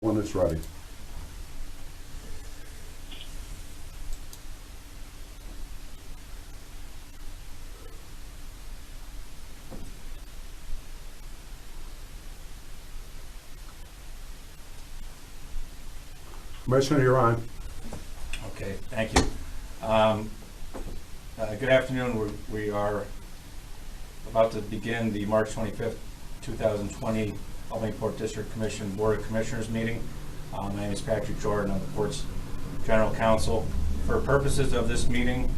When it's ready. Commissioner, you're on. Okay, thank you. Good afternoon. We are about to begin the March 25th, 2020 Albany Port District Commission Board of Commissioners meeting. My name is Patrick Jordan. I'm the Port's General Counsel. For purposes of this meeting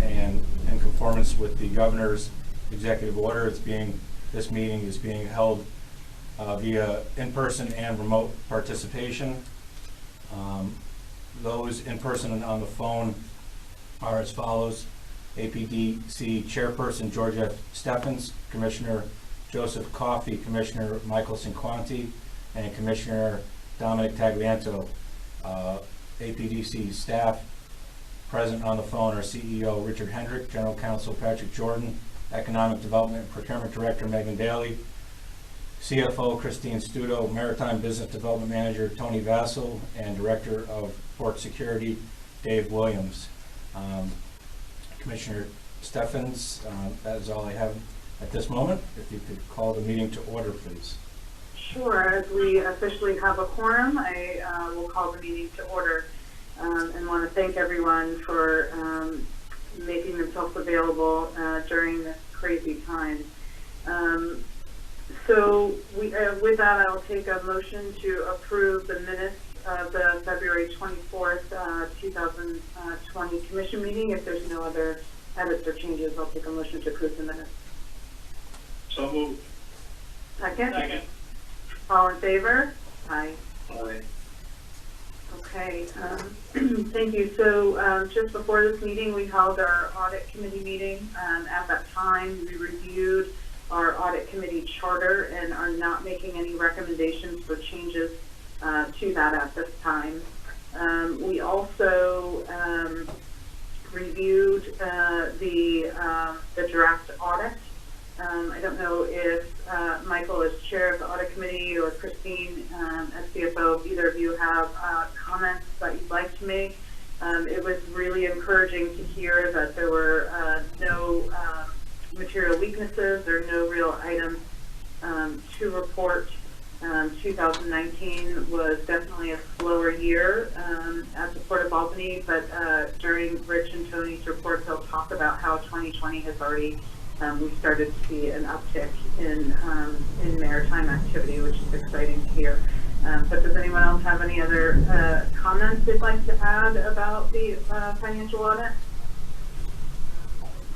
and in conformance with the Governor's executive order, this meeting is being held via in-person and remote participation. Those in person and on the phone are as follows: APDC Chairperson George F. Steffens, Commissioner Joseph Coffey, Commissioner Michael Cinquanti, and Commissioner Dominic Taglianto. APDC staff present on the phone are CEO Richard Hendrick, General Counsel Patrick Jordan, Economic Development and Procurement Director Megan Daly, CFO Christine Studo, Maritime Business Development Manager Tony Vassell, and Director of Port Security Dave Williams. Commissioner Steffens, that is all I have at this moment. If you could call the meeting to order, please. Sure. As we officially have a quorum, I will call the meeting to order and want to thank everyone for making themselves available during this crazy time. So with that, I'll take a motion to approve the minutes of the February 24th, 2020 Commission meeting. If there's no other edits or changes, I'll take a motion to approve the minutes. So moved. Second? Second. All in favor? Aye. Aye. Okay, thank you. So just before this meeting, we held our audit committee meeting. At that time, we reviewed our audit committee charter and are not making any recommendations for changes to that at this time. We also reviewed the draft audit. I don't know if Michael is chair of the audit committee or Christine as CFO, if either of you have comments that you'd like to make. It was really encouraging to hear that there were no material weaknesses or no real items to report. 2019 was definitely a slower year at the Port of Albany, but during Rich and Tony's reports, they'll talk about how 2020 has already we started to see an uptick in maritime activity, which is exciting to hear. But does anyone else have any other comments they'd like to add about the financial audit?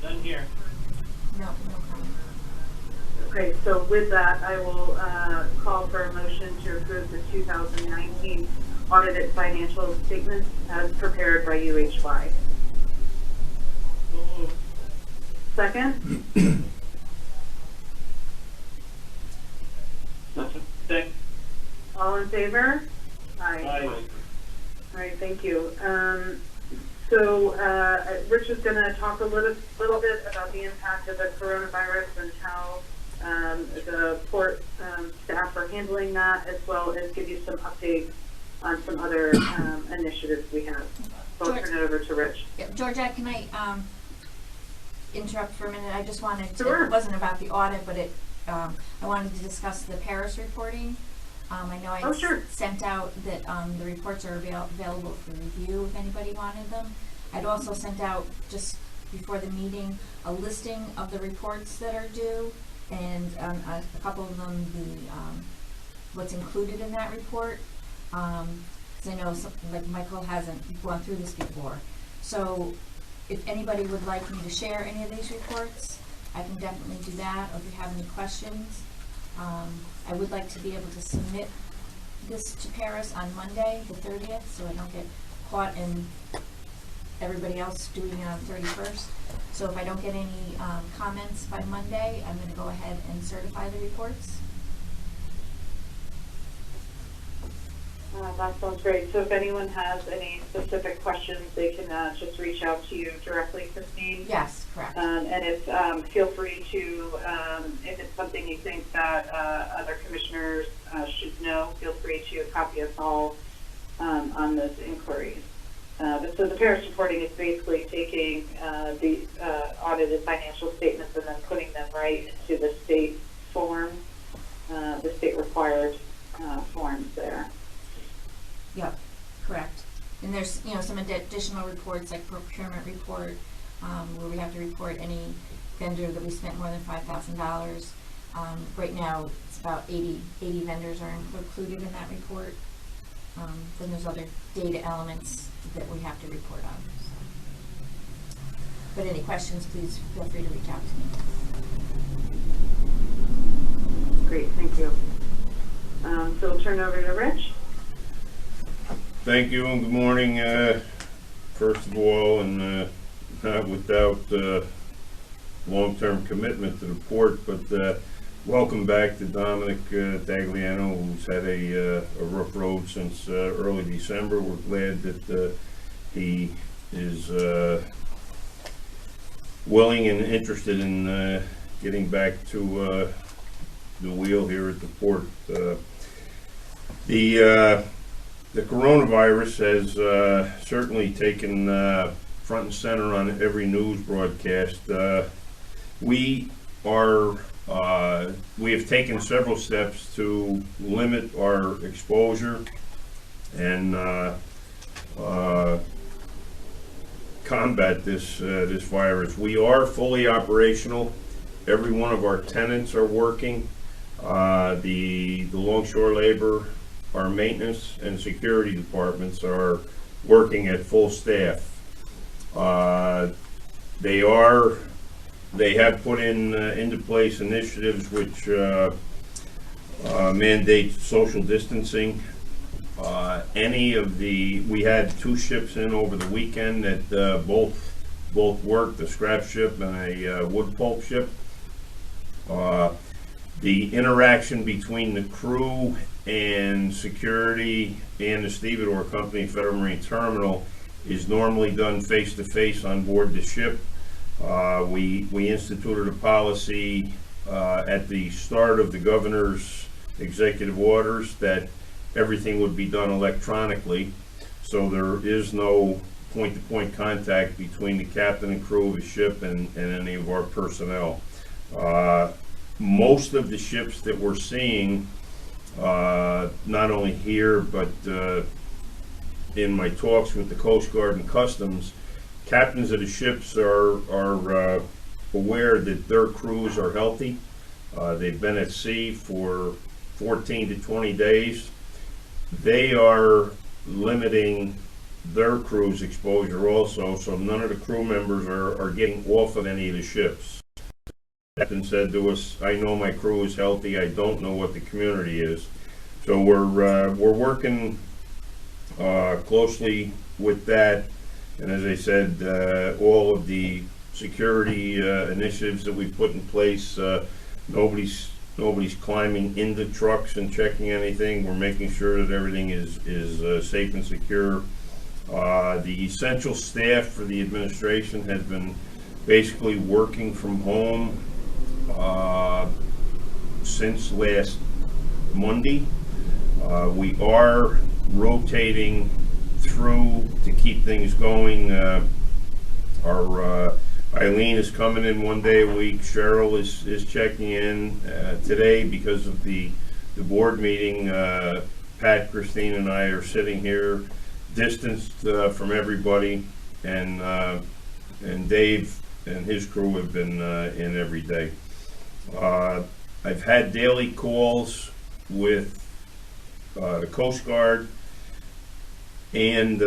Done here. No comment. Okay, so with that, I will call for a motion to approve the 2019 audited financial statements as prepared by UHY. So moved. Second? Second. All in favor? Aye. Aye. All right, thank you. So Rich is going to talk a little bit about the impact of the coronavirus and how the port staff are handling that, as well as give you some updates on some other initiatives we have. So I'll turn it over to Rich. Yeah, Georgette, can I interrupt for a minute? I just wanted to, Sure. it wasn't about the audit, but I wanted to discuss the Paris reporting. I know I Sure. sent out that the reports are available for review if anybody wanted them. I'd also sent out, just before the meeting, a listing of the reports that are due, and a couple of them, what's included in that report. Because I know like Michael hasn't gone through this before. So if anybody would like me to share any of these reports, I can definitely do that, or if you have any questions. I would like to be able to submit this to Paris on Monday, the 30th, so I don't get caught in everybody else doing it on the 31st. So if I don't get any comments by Monday, I'm going to go ahead and certify the reports. That sounds great. So if anyone has any specific questions, they can just reach out to you directly, Christine. Yes, correct. And if feel free to, if it's something you think that other commissioners should know, feel free to copy us all on those inquiries. But so the parish reporting is basically taking the audited financial statements and then putting them right into the state form, the state required forms there. Yep, correct. And there's, some additional reports, like procurement report, where we have to report any vendor that we spent more than $5,000. Right now, it's about 80 vendors are included in that report. Then there's other data elements that we have to report on. But any questions, please feel free to reach out to me. Great, thank you. So we'll turn over to Rich. Thank you and good morning. First of all, and not without long-term commitment to the port, but welcome back to Dominic Tagliano, who's had a rough road since early December. We're glad that he is willing and interested in getting back to the wheel here at the port. The coronavirus has certainly taken front and center on every news broadcast. We have taken several steps to limit our exposure and combat this virus. We are fully operational. Every one of our tenants are working. The longshore labor, our maintenance and security departments are working at full staff. They have put into place initiatives which mandate social distancing. We had 2 ships in over the weekend that both worked, a scrap ship and a wood pulp ship. The interaction between the crew and security and the stevedore company, Federal Marine Terminal, is normally done face-to-face on board the ship. We instituted a policy at the start of the governor's executive orders that everything would be done electronically, so there is no point-to-point contact between the captain and crew of the ship and any of our personnel. Most of the ships that we're seeing, not only here but in my talks with the Coast Guard and Customs, captains of the ships are aware that their crews are healthy. They've been at sea for 14 to 20 days. They are limiting their crew's exposure also, so none of the crew members are getting off of any of the ships. The captain said to us, "I know my crew is healthy. I don't know what the community is." So we're working closely with that, and as I said, all of the security initiatives that we put in place. Nobody's climbing into trucks and checking anything. We're making sure that everything is safe and secure. The essential staff for the administration has been basically working from home since last Monday. We are rotating through to keep things going. Our Eileen is coming in 1 day a week. Cheryl is checking in today because of the board meeting. Pat, Christine, and I are sitting here, distanced from everybody, and Dave and his crew have been in every day. I've had daily calls with the Coast Guard and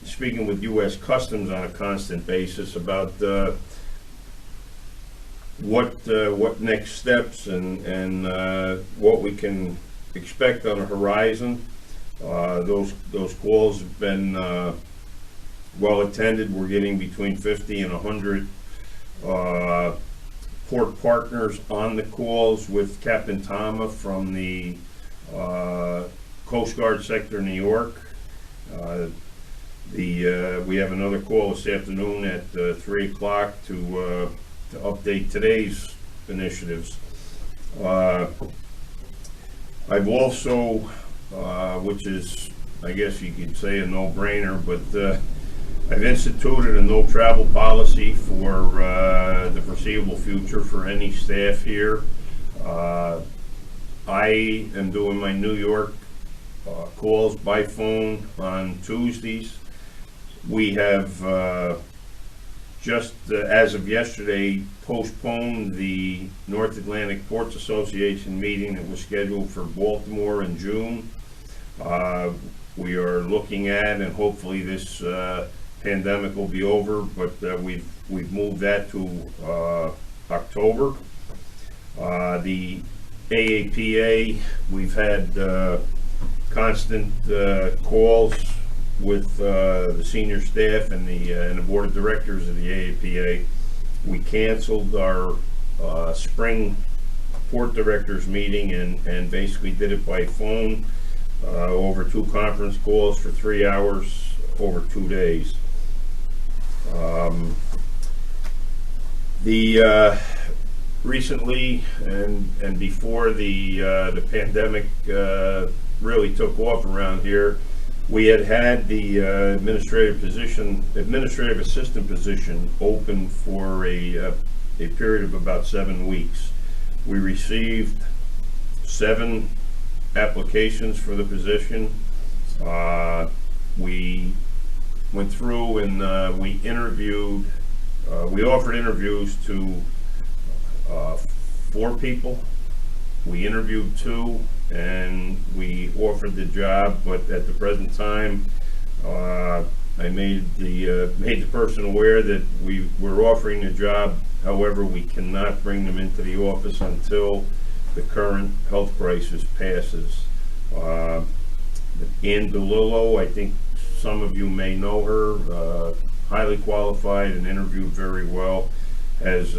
speaking with U.S. Customs on a constant basis about what next steps and what we can expect on the horizon. Those calls have been well attended. We're getting between 50 and 100 port partners on the calls with Captain Tama from the Coast Guard sector, New York. We have another call this afternoon at 3 o'clock to update today's initiatives. I've also, which is, I guess you could say, a no-brainer, but I've instituted a no travel policy for the foreseeable future for any staff here. I am doing my New York calls by phone on Tuesdays. We have just as of yesterday postponed the North Atlantic Ports Association meeting that was scheduled for Baltimore in June. We are looking at, and hopefully this pandemic will be over, but we've moved that to October. The AAPA, we've had constant calls with the senior staff and the board of directors of the AAPA. We canceled our spring port directors meeting and basically did it by phone over 2 conference calls for 3 hours over 2 days. Recently and before the pandemic really took off around here, we had the administrative assistant position open for a period of about 7 weeks. We received 7 applications for the position. We went through and we interviewed. We offered interviews to 4 people. We interviewed 2, and we offered the job. But at the present time, I made the person aware that we were offering the job. However, we cannot bring them into the office until the current health crisis passes. Ann DeLillo, I think some of you may know her, highly qualified and interviewed very well, has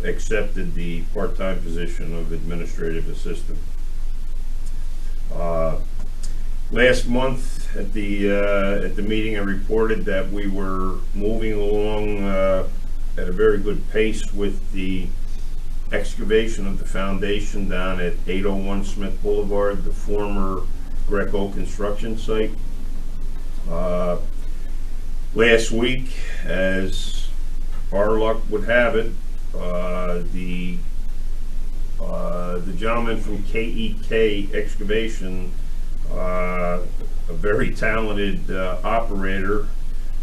accepted the part-time position of administrative assistant. Last month at the meeting, I reported that we were moving along at a very good pace with the excavation of the foundation down at 801 Smith Boulevard, the former Greco construction site. Last week, as our luck would have it, the gentleman from KEK Excavation, a very talented operator,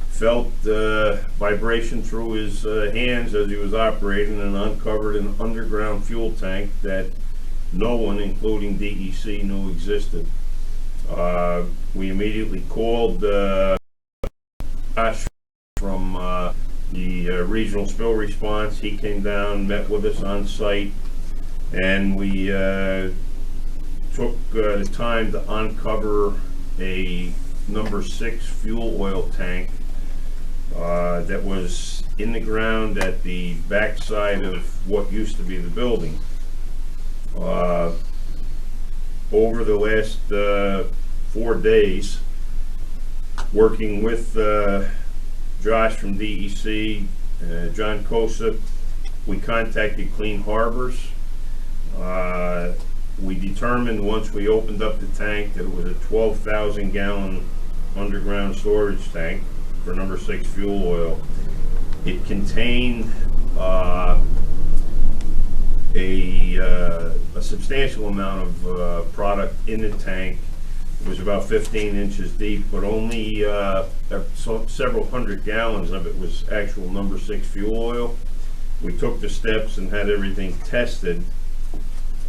felt vibration through his hands as he was operating and uncovered an underground fuel tank that no one, including DEC, knew existed. We immediately called Josh from the regional spill response. He came down, met with us on site, and we took the time to uncover a number 6 fuel oil tank that was in the ground at the backside of what used to be the building. Over the last 4 days, working with Josh from DEC, John Kosa, we contacted Clean Harbors. We determined once we opened up the tank that it was a 12,000 gallon underground storage tank for number 6 fuel oil. It contained a substantial amount of product in the tank. It was about 15 inches deep, but only several hundred gallons of it was actual number 6 fuel oil. We took the steps and had everything tested,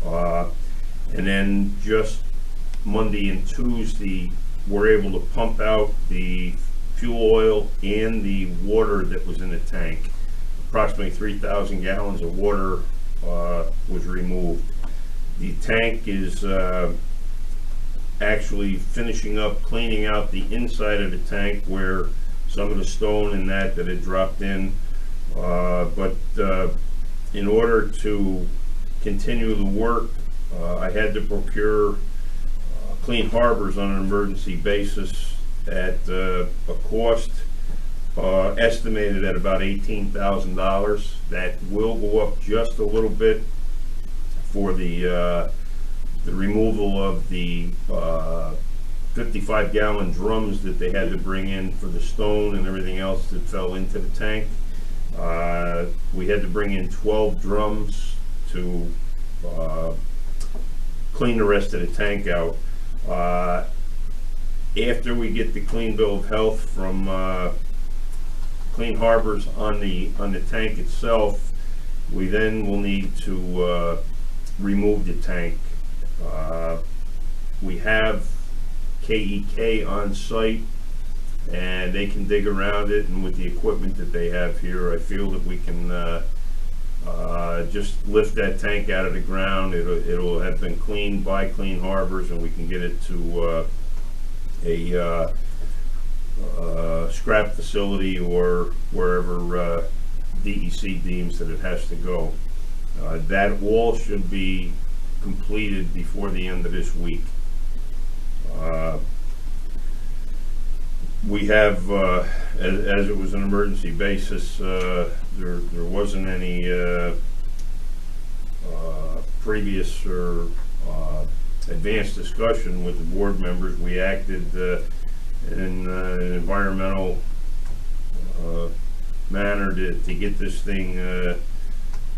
and then just Monday and Tuesday we're able to pump out the fuel oil and the water that was in the tank. Approximately 3,000 gallons of water was removed. The tank is actually finishing up cleaning out the inside of the tank where some of the stone and that had dropped in, but in order to continue the work, I had to procure Clean Harbors on an emergency basis at a cost estimated at about $18,000. That will go up just a little bit for the removal of the 55-gallon drums that they had to bring in for the stone and everything else that fell into the tank. We had to bring in 12 drums to clean the rest of the tank out. After we get the clean bill of health from Clean Harbors on the tank itself, we then will need to remove the tank. We have KEK on site, and they can dig around it, and with the equipment that they have here, I feel that we can just lift that tank out of the ground. It'll have been cleaned by Clean Harbors, and we can get it to a scrap facility or wherever DEC deems that it has to go. That all should be completed before the end of this week. We have, as it was an emergency basis, there wasn't any previous or advanced discussion with the board members. We acted in an environmental manner to get this thing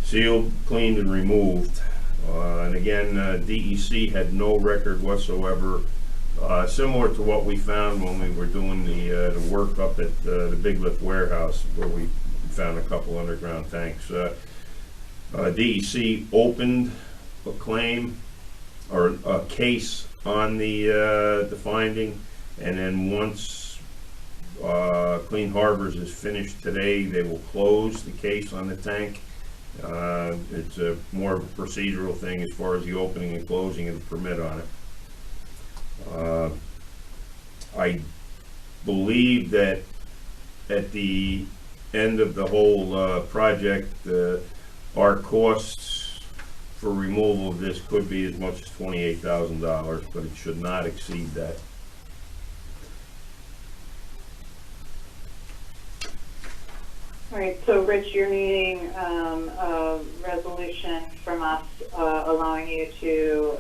sealed, cleaned, and removed. And again, DEC had no record whatsoever, similar to what we found when we were doing the work up at the Big Lift warehouse, where we found a couple underground tanks. DEC opened a claim or a case on the finding, and then once Clean Harbors is finished today, they will close the case on the tank. It's a more of a procedural thing as far as the opening and closing of the permit on it. I believe that at the end of the whole project, our costs for removal of this could be as much as $28,000, but it should not exceed that. All right, so Rich, you're needing a resolution from us allowing you to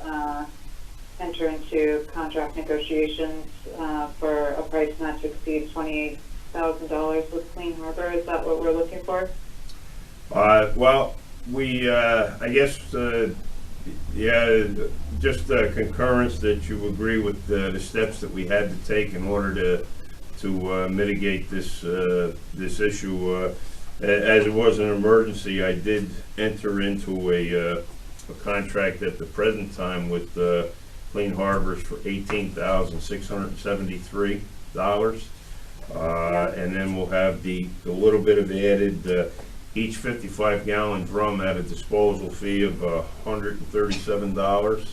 enter into contract negotiations for a price not to exceed $28,000 with Clean Harbor. Is that what we're looking for? Well, we, I guess, yeah, just concurrence that you agree with the steps that we had to take in order to mitigate this this issue. As it was an emergency, I did enter into a contract at the present time with Clean Harbors for $18,673, and then we'll have the little bit of added. Each 55-gallon drum had a disposal fee of $137.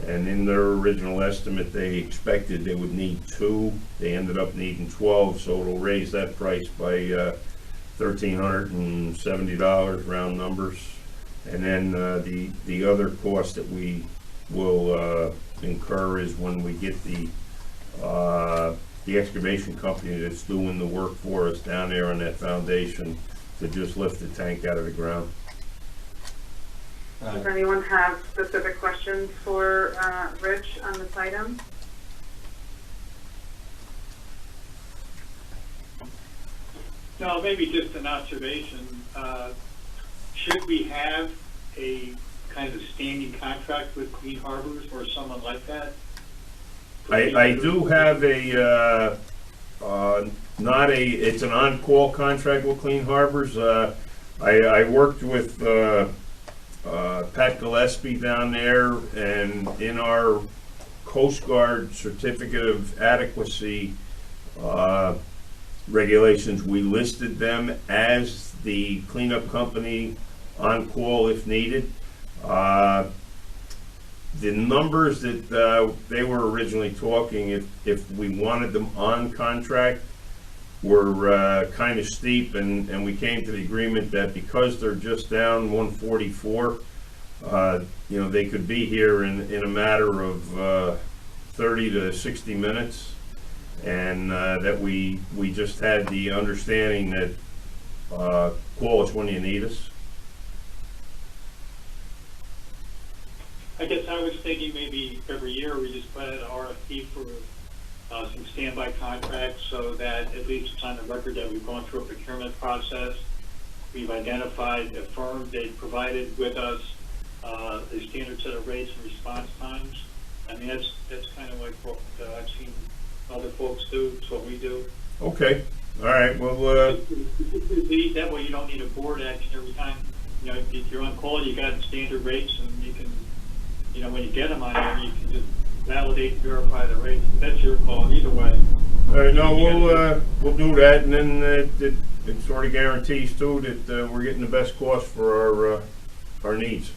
And in their original estimate, they expected they would need 2. They ended up needing 12, so it'll raise that price by $1,370, round numbers. And then the other cost that we will incur is when we get the excavation company that's doing the work for us down there on that foundation to just lift the tank out of the ground. Does anyone have specific questions for Rich on this item? No, maybe just an observation. Should we have a kind of standing contract with Clean Harbors or someone like that? I do have a, it's an on-call contract with Clean Harbors. I worked with Pat Gillespie down there, and in our Coast Guard certificate of adequacy regulations, we listed them as the cleanup company on call if needed. The numbers that they were originally talking, if we wanted them on contract, were kind of steep, and we came to the agreement that because they're just down 144, you know, they could be here in a matter of 30 to 60 minutes, and that we just had the understanding that call us when you need us. I guess I was thinking maybe every year we just put out an RFP for some standby contracts so that at least it's on the record that we've gone through a procurement process. We've identified a firm, they provided with us a standard set of rates and response times. I mean, that's kind of like what I've seen other folks do, it's what we do. Okay, all right, well, That way you don't need a board action every time. You know, if you're on call, you got standard rates and you can, you know, when you get them on there, you can just validate and verify the rates. That's your call either way. all right, no, we'll do that, and then it sort of guarantees too that we're getting the best cost for our needs.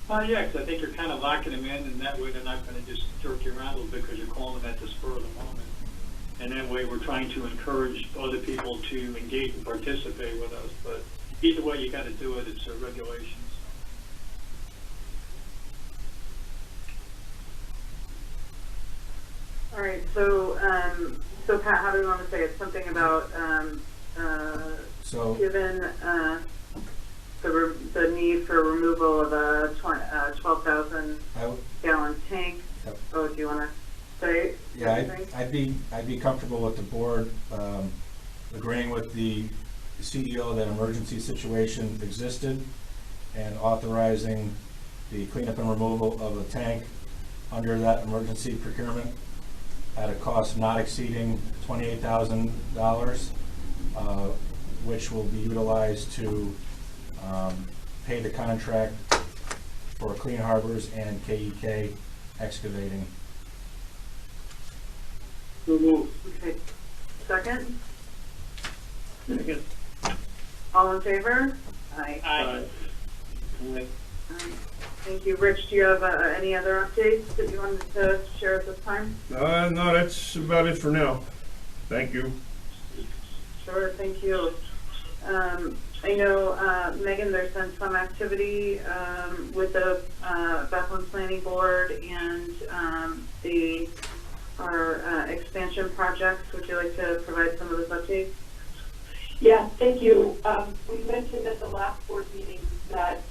Well, yeah, because I think you're kind of locking them in, and that way they're not going to just jerk you around a little bit because you're calling them at the spur of the moment. And that way we're trying to encourage other people to engage and participate with us. But either way, you got to do it. It's a regulations. All right, so Pat, how do we want to say it? Something about, So, given, the need for removal of a 12,000 I w- gallon tank. Yep. Oh, do you want to say? yeah, anything? I'd be comfortable with the board agreeing with the CEO that emergency situation existed and authorizing the cleanup and removal of a tank under that emergency procurement at a cost not exceeding $28,000, which will be utilized to pay the contract for Clean Harbors and KEK excavating. Okay. Second? All in favor? Aye. Aye. Thank you. Rich, do you have any other updates that you wanted to share at this time? No, that's about it for now. Thank you. Sure, thank you. I know, Megan, there's been some activity with the Bethlehem Planning Board and our expansion projects. Would you like to provide some of those updates? Yeah, thank you. We mentioned at the last board meeting that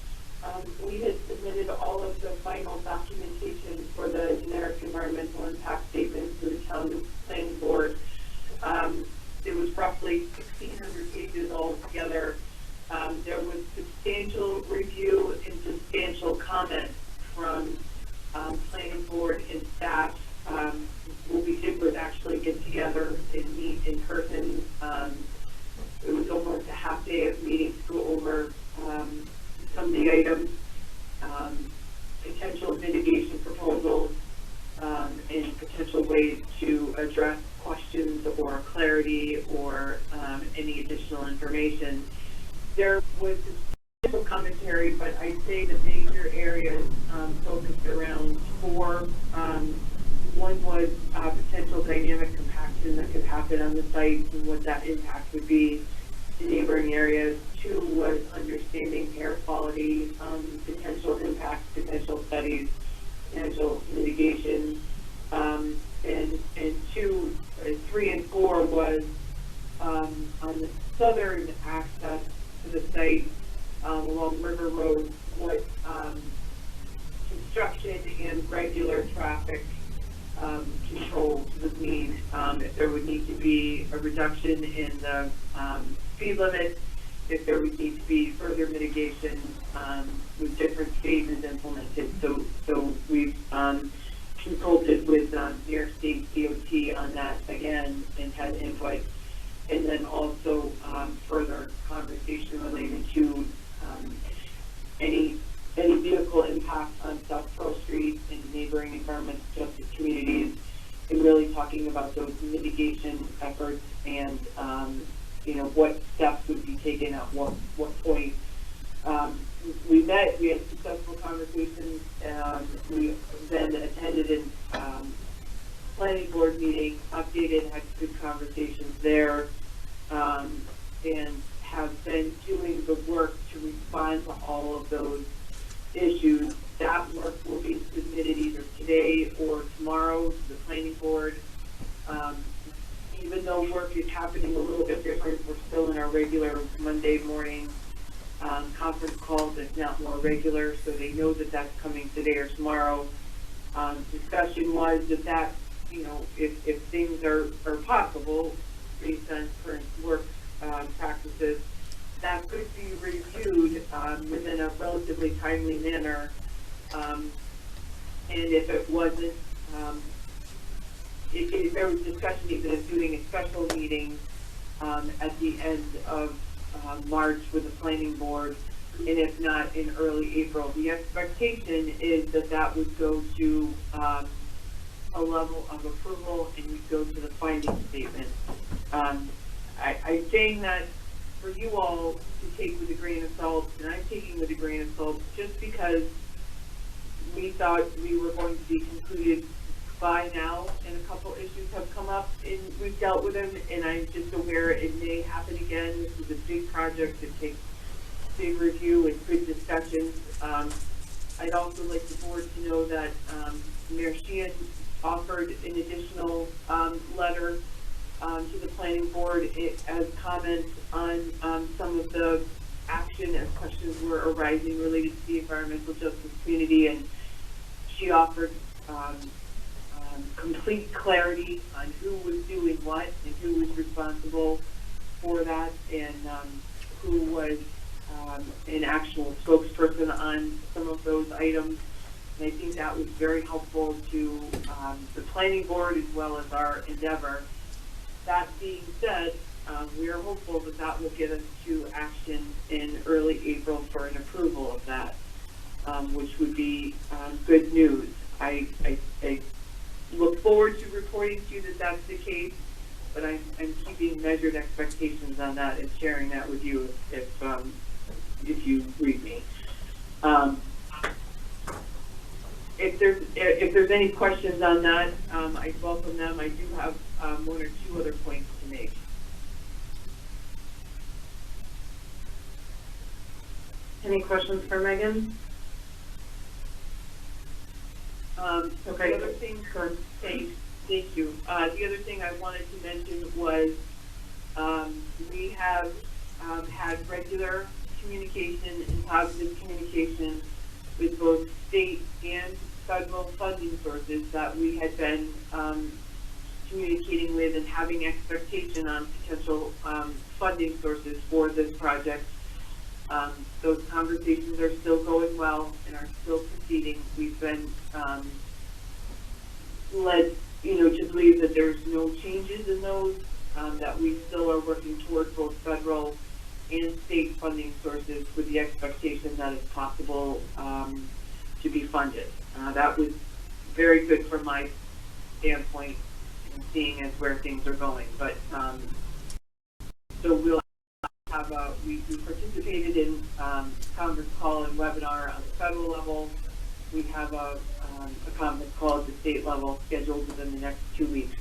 we had submitted all of the final documentation for the generic environmental impact statement to the town planning board. It was roughly 1,600 pages altogether. There was substantial review and substantial comment from planning board and staff. What we did was actually get together and meet in person. It was almost a half day of meetings to go over some of the items, potential mitigation proposals, and potential ways to address questions or clarity or any additional information. There was some commentary, but I'd say the major areas focused around four. One was potential dynamic compaction that could happen on the site and what that impact would be to neighboring areas. Two was understanding air quality, potential impacts, potential studies, potential mitigation. And two, 3 and 4 was on the southern access to the site along River Road, what construction and regular traffic control would mean, if there would need to be a reduction in the speed limit, if there would need to be further mitigation with different phases implemented. So we've consulted with New York State DOT on that again and had input, and then also further conversation related to any vehicle impact on South Pearl Street and neighboring environmental justice communities, and really talking about those mitigation efforts and what steps would be taken at what point. We met, we had successful conversations, we then attended a planning board meeting, updated, had good conversations there, and have been doing the work to respond to all of those issues. That work will be submitted either today or tomorrow to the planning board. Even though work is happening a little bit different, we're still in our regular Monday morning conference calls, if not more regular, so they know that that's coming today or tomorrow. Discussion was that, you know, if things are possible based on current work practices, that could be reviewed within a relatively timely manner. And if it wasn't, if there was discussion even of doing a special meeting at the end of March with the planning board, and if not in early April. The expectation is that that would go to a level of approval and would go to the finding statement. I'm saying that for you all to take with a grain of salt, and I'm taking with a grain of salt just because we thought we were going to be concluded by now, and a couple issues have come up and we've dealt with them, and I'm just aware it may happen again. This is a big project. It takes big review and good discussions. I'd also like the board to know that Mayor Sheehan offered an additional letter to the planning board as comments on some of the action as questions were arising related to the environmental justice community, and she offered complete clarity on who was doing what and who was responsible for that, and who was an actual spokesperson on some of those items. And I think that was very helpful to the planning board as well as our endeavor. That being said, we are hopeful that that will get us to action in early April for an approval of that, which would be good news. I look forward to reporting to you that that's the case, but I'm keeping measured expectations on that and sharing that with you if you read me. If there's any questions on that, I welcome them. I do have one or two other points to make. Any questions for Megan? Okay. The other thing, thank you. The other thing I wanted to mention was we have had regular communication and positive communication with both state and federal funding sources that we had been communicating with and having expectation on potential funding sources for this project. Those conversations are still going well and are still proceeding. We've been led, to believe that there's no changes in those, that we still are working toward both federal and state funding sources with the expectation that it's possible to be funded. That was very good from my standpoint in seeing as where things are going. But so we'll have we participated in conference call and webinar on the federal level. We have a conference call at the state level scheduled within the next 2 weeks,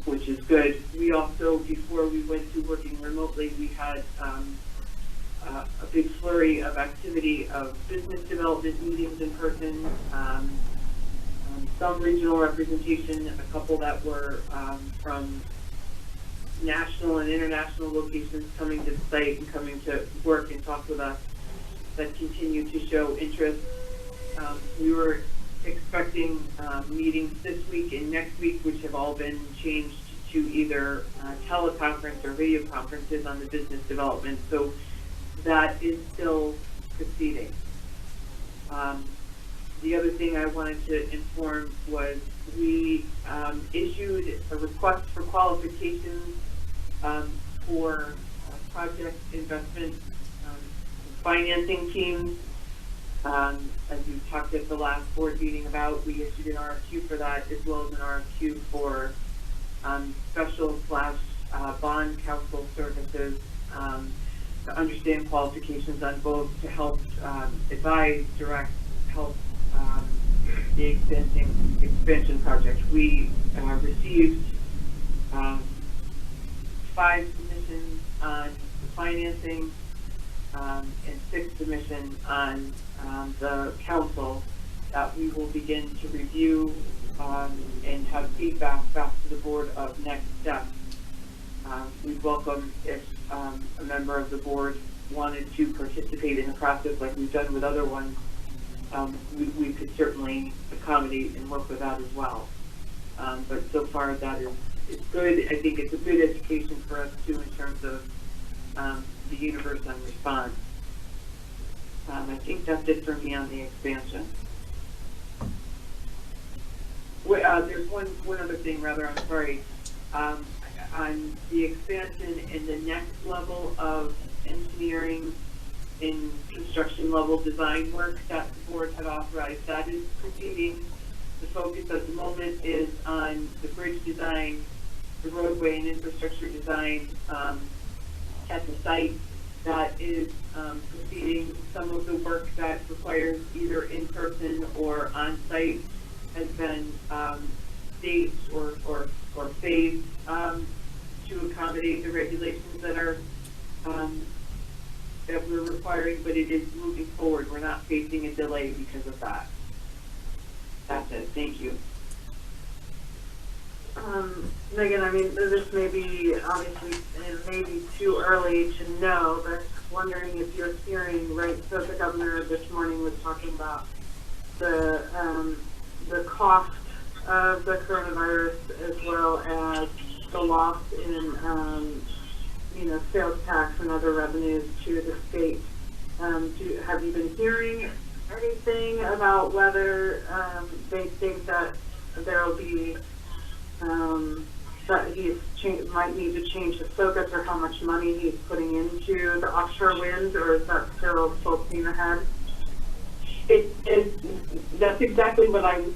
which is good. We also, before we went to working remotely, we had a big flurry of activity of business development meetings in person, some regional representation, a couple that were from national and international locations coming to the site and coming to work and talk with us, that continue to show interest. We were expecting meetings this week and next week, which have all been changed to either teleconference or video conferences on the business development. So that is still proceeding. The other thing I wanted to inform was we issued a request for qualifications for project investment financing teams. As we talked at the last board meeting about, we issued an RFQ for that, as well as an RFQ for special / bond counsel services to understand qualifications on both, to help advise, direct, help the expansion project. We received 5 submissions on the financing and 6 submissions on the council. that we will begin to review and have feedback back to the board of next steps. We'd welcome if a member of the board wanted to participate in the process like we've done with other ones. We could certainly accommodate and work with that as well. But so far that it's good. I think it's a good education for us too in terms of the universe on response. I think that's it for me on the expansion. There's one other thing, rather, I'm sorry. On the expansion in the next level of engineering in construction level design work that the board had authorized, that is proceeding. The focus at the moment is on the bridge design, the roadway and infrastructure design at the site. That is proceeding. Some of the work that requires either in-person or on-site has been staged or phased to accommodate the regulations that are that we're requiring, but it is moving forward. We're not facing a delay because of that. That's it. Thank you. Megan, I mean, this may be obviously it may be too early to know, but wondering if you're hearing, right? So the governor this morning was talking about the cost of the coronavirus as well as the loss in sales tax and other revenues to the state. Have you been hearing anything about whether they think that there will be that might need to change his focus or how much money he's putting into the offshore wind, or is that still full steam ahead? That's exactly what I was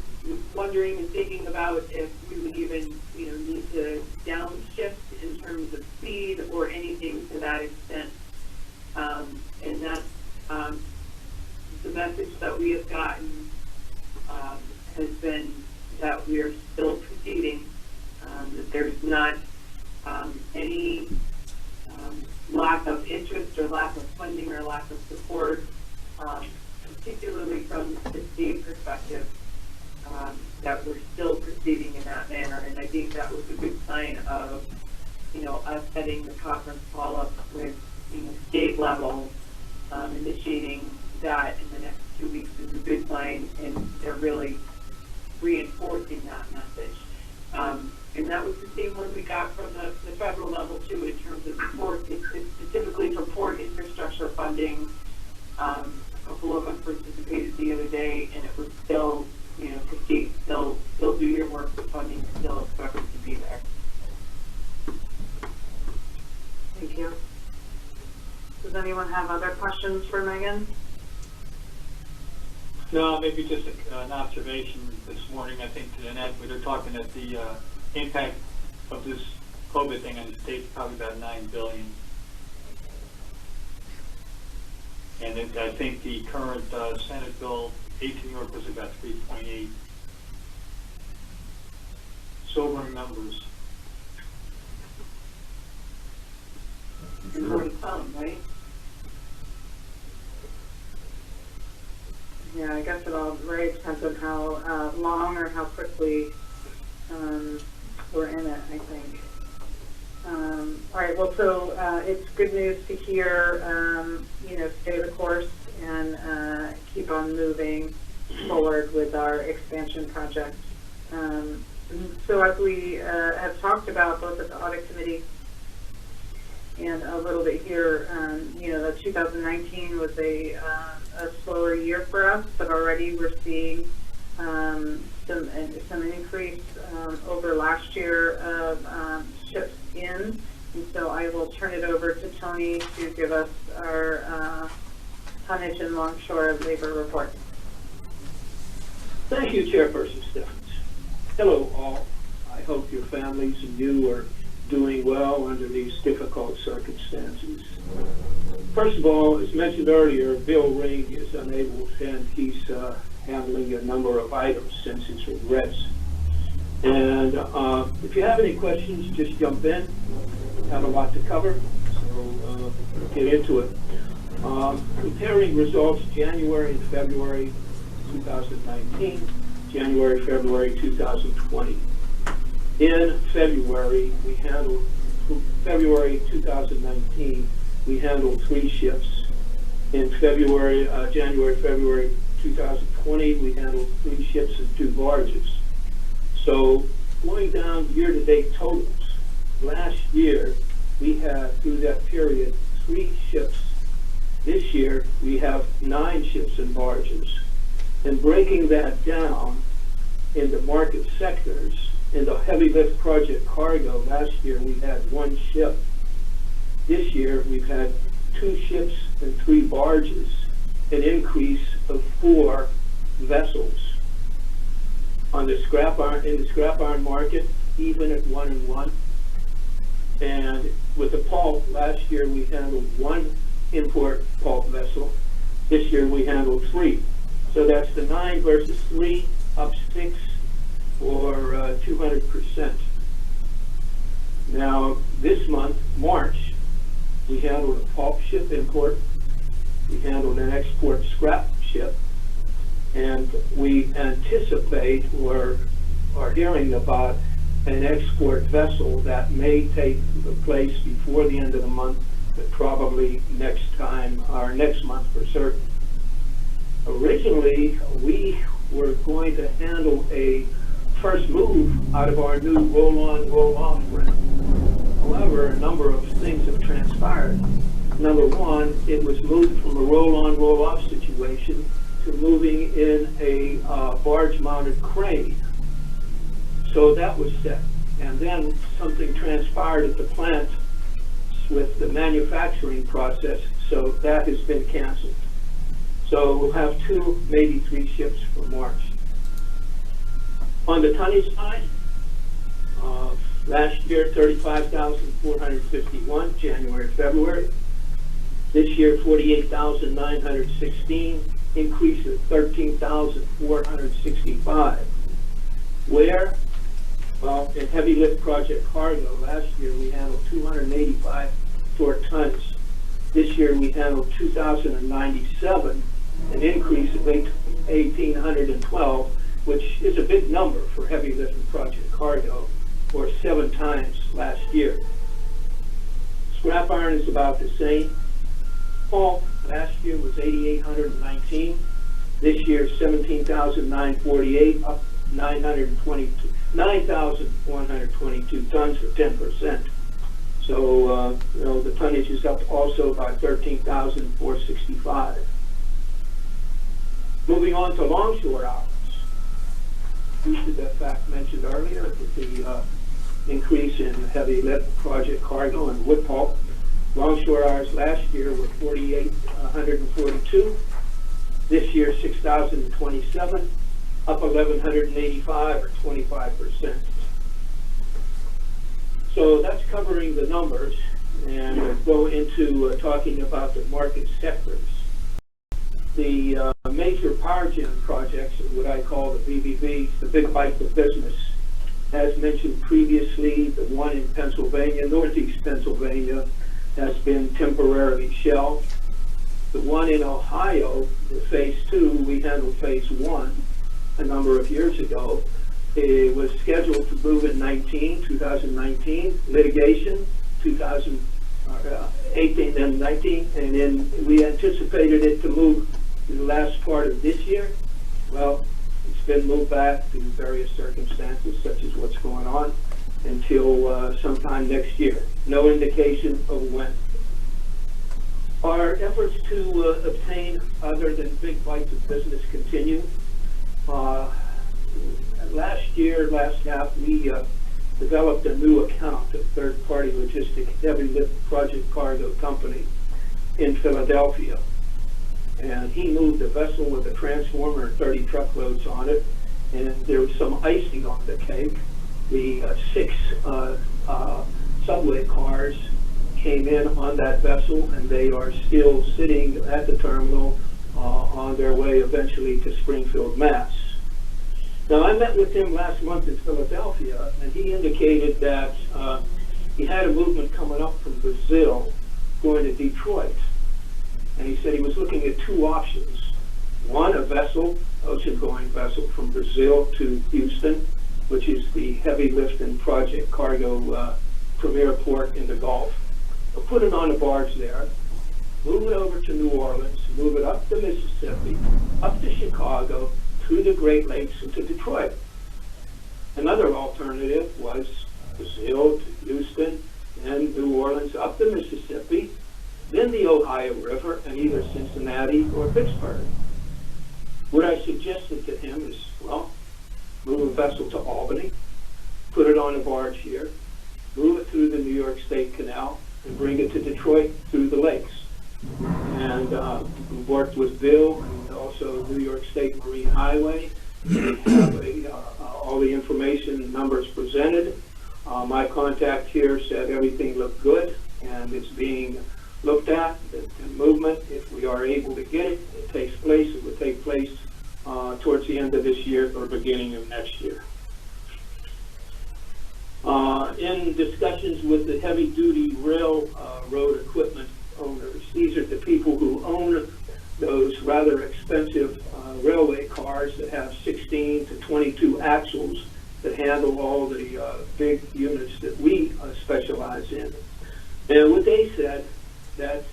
wondering and thinking about, if we would even need to downshift in terms of speed or anything to that extent. And that's the message that we have gotten has been that we are still proceeding, that there's not any lack of interest or lack of funding or lack of support, particularly from the state perspective, that we're still proceeding in that manner. And I think that was a good sign of, us setting the conference call up with, state level, initiating that in the next 2 weeks is a good sign, and they're really reinforcing that message. And that was the same one we got from the federal level too, in terms of support, specifically for port infrastructure funding. A couple of us participated the other day, and it was still, proceed, still do your work. The funding still expected to be there. Thank you. Does anyone have other questions for Megan? No, maybe just an observation this morning. I think Annette, we were talking that the impact of this COVID thing on the state is probably about $9 billion. And I think the current Senate bill 18 New York was about 3.8. Sobering numbers. More to come, right? Yeah, I guess it all depends on how long or how quickly we're in it, I think. All right, well, so it's good news to hear, stay the course and keep on moving forward with our expansion project. So as we have talked about both at the audit committee and a little bit here, the 2019 was a slower year for us, but already we're seeing some increase over last year of ships in. And so I will turn it over to Tony to give us our tonnage and longshore labor report. Thank you, Chairperson Stephens. Hello, all. I hope your families and you are doing well under these difficult circumstances. First of all, as mentioned earlier, Bill Ring is unable to attend. He's handling a number of items since his regrets. And if you have any questions, just jump in. We have a lot to cover, so get into it. Comparing results January and February, 2019, January, February 2020. In February, February 2019, we handled 3 ships. In January, February 2020, we handled 3 ships and 2 barges. So going down year-to-date totals, last year we had, through that period, 3 ships. This year we have 9 ships and barges. And breaking that down into market sectors, in the heavy lift project cargo, last year we had 1 ship. This year we've had 2 ships and 3 barges, an increase of 4 vessels. In the scrap iron market, even at 1 and 1. And with the pulp, last year we handled 1 import pulp vessel. This year we handled 3. So that's the 9 versus 3, up 6 or 200%. Now, this month, March, we handled a pulp ship import. We handled an export scrap ship. And we anticipate or are hearing about an export vessel that may take place before the end of the month, but probably next month for certain. Originally, we were going to handle a first move out of our new roll-on, roll-off rent. However, a number of things have transpired. Number one, it was moved from a roll-on, roll-off situation to moving in a barge-mounted crane. So that was set. And then something transpired at the plant with the manufacturing process, so that has been canceled. So we'll have 2, maybe 3 ships for March. On the tonnage side, last year 35,451, January, February. This year 48,916, increase of 13,465. Where? Well, in heavy lift project cargo, last year we handled 285 short tons. This year we handled 2,097, an increase of 1,812, which is a big number for heavy lift project cargo, or 7 times last year. Scrap iron is about the same. Pulp last year was 8,819. This year 17,948, up 9,122 tons for 10%. So the tonnage is up also by 13,465. Moving on to longshore hours. Due to the fact mentioned earlier, with the increase in heavy lift project cargo and wood pulp, longshore hours last year were 4,842. This year 6,027, up 1,185 or 25%. So that's covering the numbers, and we'll go into talking about the market sectors. The major power gen projects, what I call the BBBs, the big bites of business, as mentioned previously, the one in Pennsylvania, northeast Pennsylvania, has been temporarily shelved. The one in Ohio, the phase 2, we handled phase 1 a number of years ago. It was scheduled to move in 2019, litigation, 2018 and 19, and then we anticipated it to move in the last part of this year. Well, it's been moved back due to various circumstances, such as what's going on, until sometime next year. No indication of when. Our efforts to obtain other than big bites of business continue. Last half, we developed a new account, a third-party logistic heavy lift project cargo company in Philadelphia. And he moved a vessel with a transformer and 30 truckloads on it, and there was some icing on the cake. The 6 subway cars came in on that vessel, and they are still sitting at the terminal on their way eventually to Springfield, Mass. Now, I met with him last month in Philadelphia, and he indicated that he had a movement coming up from Brazil going to Detroit. And he said he was looking at 2 options. One, a vessel ocean-going vessel from Brazil to Houston, which is the heavy lifting project cargo premier port in the Gulf. We'll put it on a barge there, move it over to New Orleans, move it up the Mississippi, up to Chicago, through the Great Lakes, and to Detroit. Another alternative was Brazil to Houston and New Orleans up the Mississippi, then the Ohio River, and either Cincinnati or Pittsburgh. What I suggested to him is, well, move a vessel to Albany, put it on a barge here, move it through the New York State Canal, and bring it to Detroit through the lakes. And we worked with Bill and also New York State Marine Highway. We have all the information and numbers presented. My contact here said everything looked good, and it's being looked at. The movement, if we are able to get it, it takes place. It would take place towards the end of this year or beginning of next year. In discussions with the heavy-duty railroad equipment owners, these are the people who own those rather expensive railway cars that have 16 to 22 axles that handle all the big units that we specialize in. And what they said, that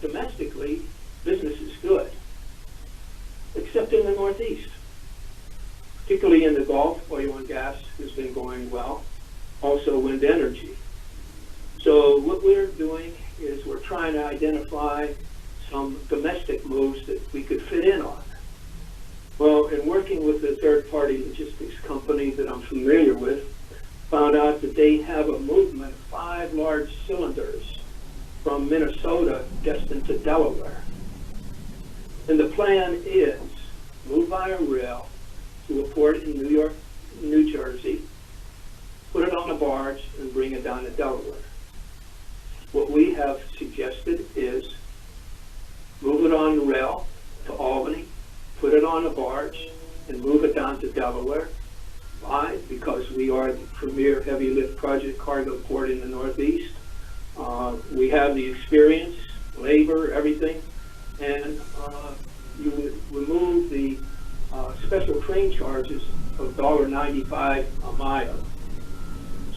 domestically, business is good, except in the Northeast. Particularly in the Gulf, oil and gas has been going well, also wind energy. So what we're doing is we're trying to identify some domestic moves that we could fit in on. Well, in working with a third-party logistics company that I'm familiar with, found out that they have a movement of 5 large cylinders from Minnesota destined to Delaware. And the plan is move via rail to a port in New York, New Jersey, put it on a barge, and bring it down to Delaware. What we have suggested is move it on rail to Albany, put it on a barge, and move it down to Delaware. Why? Because we are the premier heavy lift project cargo port in the Northeast. We have the experience, labor, everything, and you would remove the special train charges of $1.95 a mile.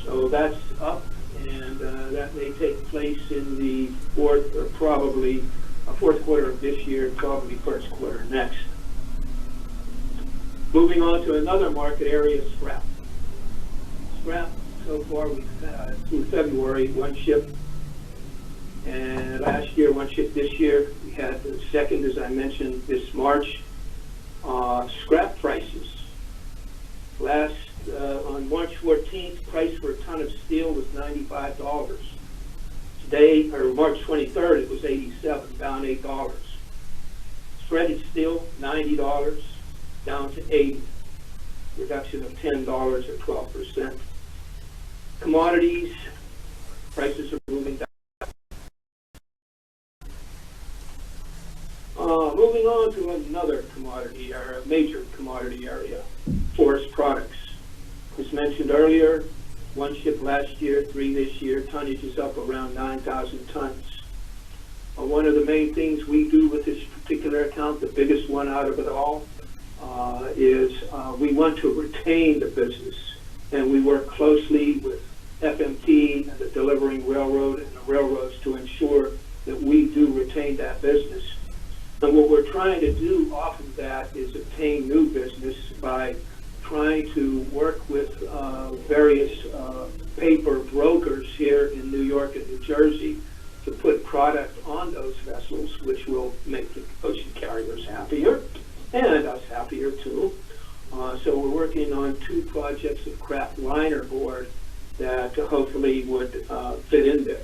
So that's up, and that may take place in the fourth quarter of this year, probably first quarter next. Moving on to another market area, scrap. Scrap, so far we've through February, 1 ship, and last year 1 ship this year. We had the second, as I mentioned, this March. Scrap prices. On March 14th, price for a ton of steel was $95. Today, or March 23rd, it was $87, down $8. Shredded steel, $90, down to $80, reduction of $10 or 12%. Commodities, prices are moving down. Moving on to another commodity area, major commodity area, forest products. As mentioned earlier, 1 ship last year, 3 this year, tonnage is up around 9,000 tons. One of the main things we do with this particular account, the biggest one out of it all, is we want to retain the business, and we work closely with FMT and the delivering railroad and the railroads to ensure that we do retain that business. And what we're trying to do off of that is obtain new business by trying to work with various paper brokers here in New York and New Jersey to put product on those vessels, which will make the ocean carriers happier and us happier too. So we're working on 2 projects of craft liner board that hopefully would fit in there.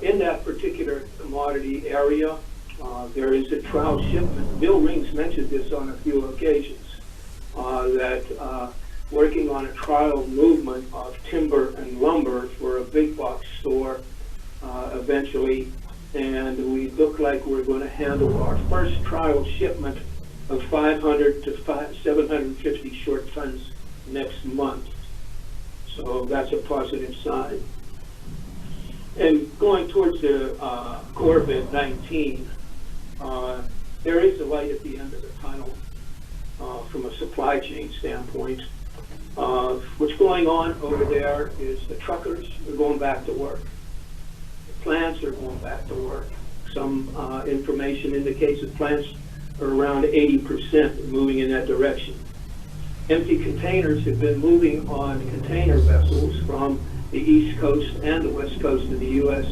In that particular commodity area, there is a trial shipment. Bill Rings mentioned this on a few occasions, that working on a trial movement of timber and lumber for a big box store eventually, and we look like we're going to handle our first trial shipment of 500 to 750 short tons next month. So that's a positive sign. And going towards the COVID-19, there is a light at the end of the tunnel from a supply chain standpoint. What's going on over there is the truckers are going back to work. The plants are going back to work. Some information indicates that plants are around 80% moving in that direction. Empty containers have been moving on container vessels from the East Coast and the West Coast of the U.S.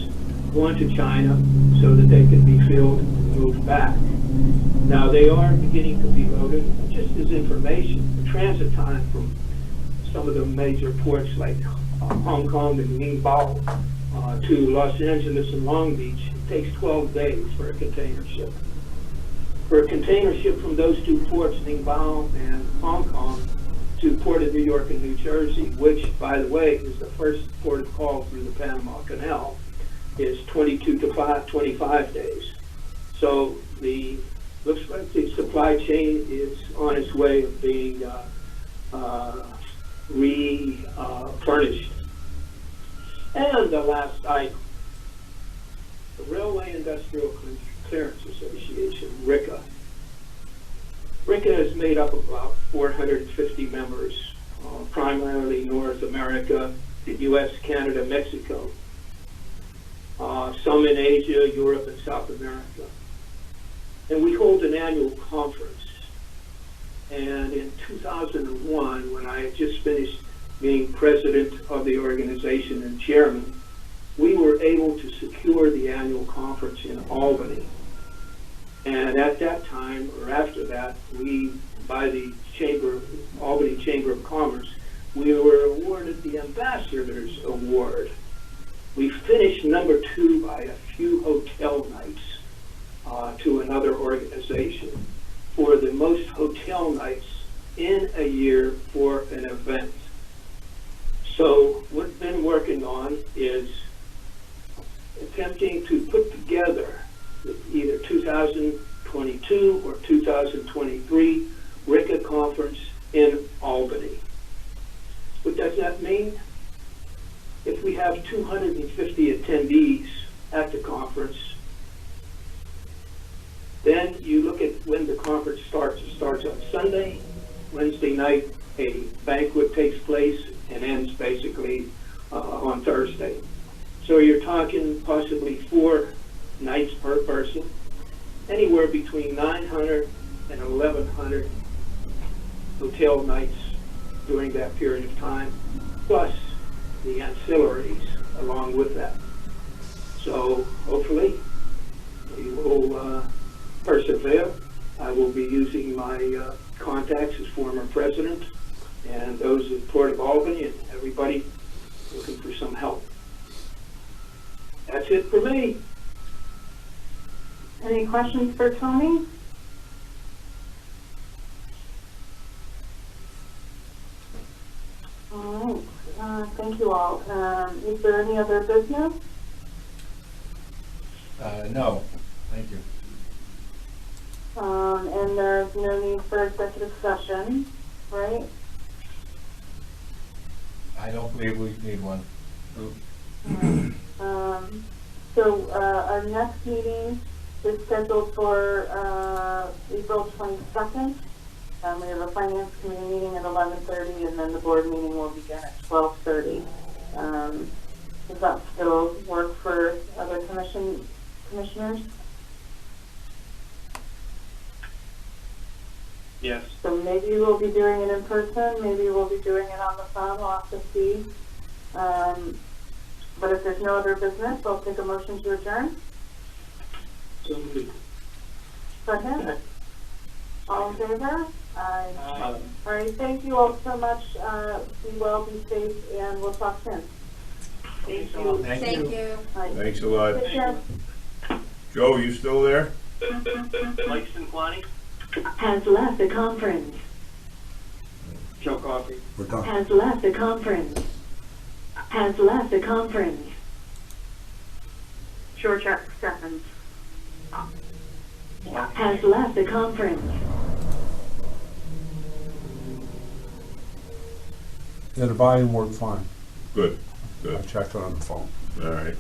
going to China so that they can be filled and moved back. Now, they are beginning to be loaded. Just as information, the transit time from some of the major ports like Hong Kong and Ningbo to Los Angeles and Long Beach, it takes 12 days for a container ship. For a container ship from those two ports, Ningbo and Hong Kong, to Port of New York and New Jersey, which, by the way, is the first port of call through the Panama Canal, is 22 to 25 days. So looks like the supply chain is on its way of being refurnished. And the last item, the Railway Industrial Clearance Association, RICA. RICA is made up of about 450 members, primarily North America, the U.S., Canada, Mexico, some in Asia, Europe, and South America. And we hold an annual conference. And in 2001, when I had just finished being president of the organization and chairman, we were able to secure the annual conference in Albany. And at that time, or after that, we, by the Albany Chamber of Commerce, we were awarded the Ambassador's Award. We finished number 2 by a few hotel nights to another organization for the most hotel nights in a year for an event. So what we've been working on is attempting to put together either 2022 or 2023 RICA conference in Albany. What does that mean? If we have 250 attendees at the conference, then you look at when the conference starts. It starts on Sunday. Wednesday night, a banquet takes place and ends basically on Thursday. So you're talking possibly 4 nights per person, anywhere between 900 and 1,100 hotel nights during that period of time, plus the ancillaries along with that. So hopefully we will persevere. I will be using my contacts as former president and those at Port of Albany and everybody looking for some help. That's it for me. Any questions for Tony? All right, thank you all. Is there any other business? No, thank you. And there's no need for executive session, right? I don't believe we need one. So our next meeting is scheduled for April 22nd. We have a finance committee meeting at 11:30, and then the board meeting will begin at 12:30. Does that still work for other commissioners? Yes. So maybe we'll be doing it in person, maybe we'll be doing it on the phone, we'll have to see. But if there's no other business, I'll take a motion to adjourn. So moved. Second? All in favor? Aye. Aye. All right, thank you all so much. Be well, be safe, and we'll talk soon. Thank you. Thank you. Bye. Thanks a lot. Take care. Joe, you still there? Mike Sinquani? Has left the conference. Joe Coffey. Has left the conference. Has left the conference. George Stephens. Has left the conference. Yeah, the volume worked fine. Good, I good. checked it on the phone. All right.